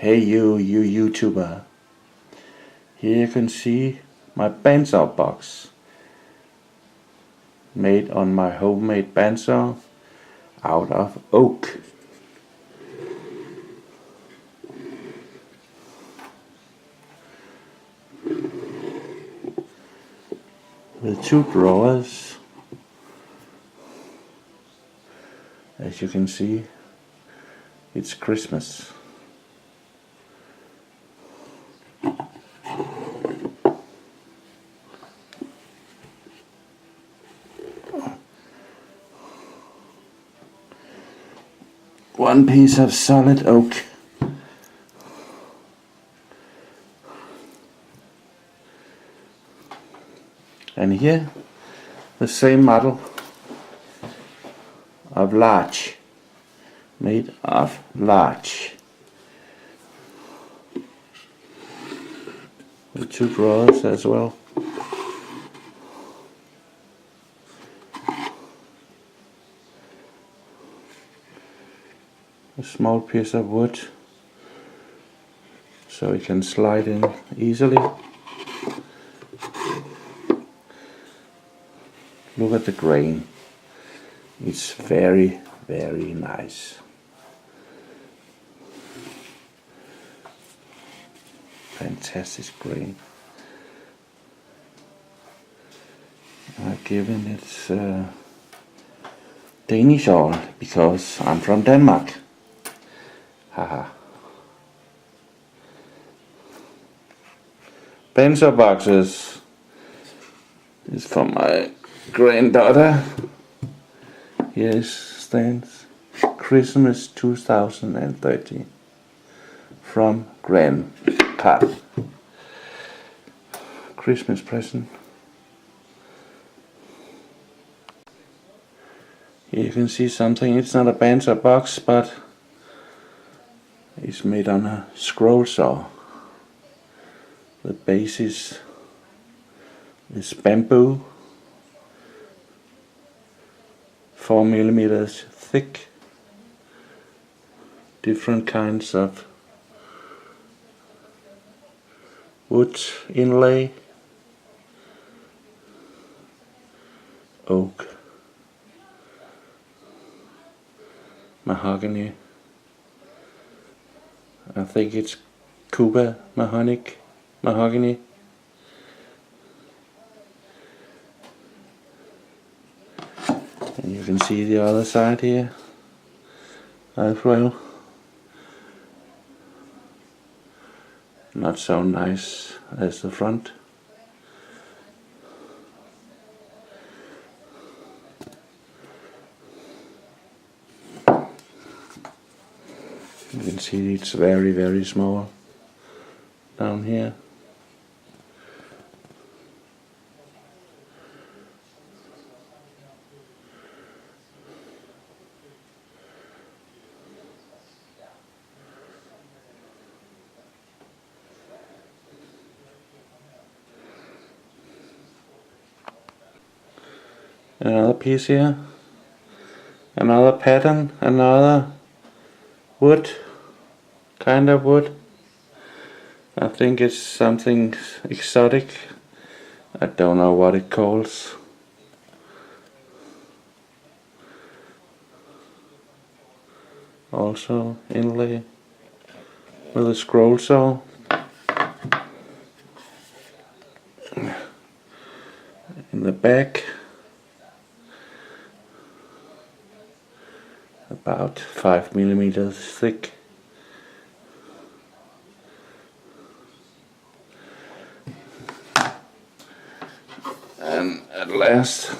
Hey you YouTuber. Here you can see my bandsaw box made on my homemade bandsaw out of oak. With 2 drawers. As you can see, it's Christmas. One piece of solid oak. And here, the same model of larch, made of larch. With 2 drawers as well. A small piece of wood so it can slide in easily. Look at the grain. It's very, very nice. Fantastic grain. I've given it Danish oil because I'm from Denmark. Haha. Bandsaw boxes is for my granddaughter. Here stands Christmas 2013 from Grandpa. Christmas present. Here you can see something. It's not a bandsaw box, but it's made on a scroll saw. The basis is bamboo, 4 millimeters thick. Different kinds of wood inlay, oak, mahogany. I think it's Cuba mahogany. And you can see the other side here as well. Not so nice as the front. You can see it's very, very small down here. Another piece here, another pattern, another wood, kind of wood. I think it's something exotic. I don't know what it calls. Also inlay with a scroll saw. In the back, about 5 millimeters thick. And at last,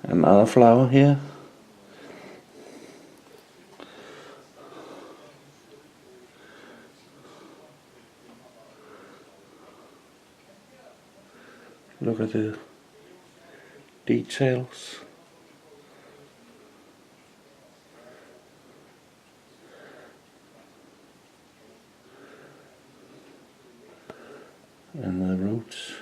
another flower here. Look at the details. And the roots.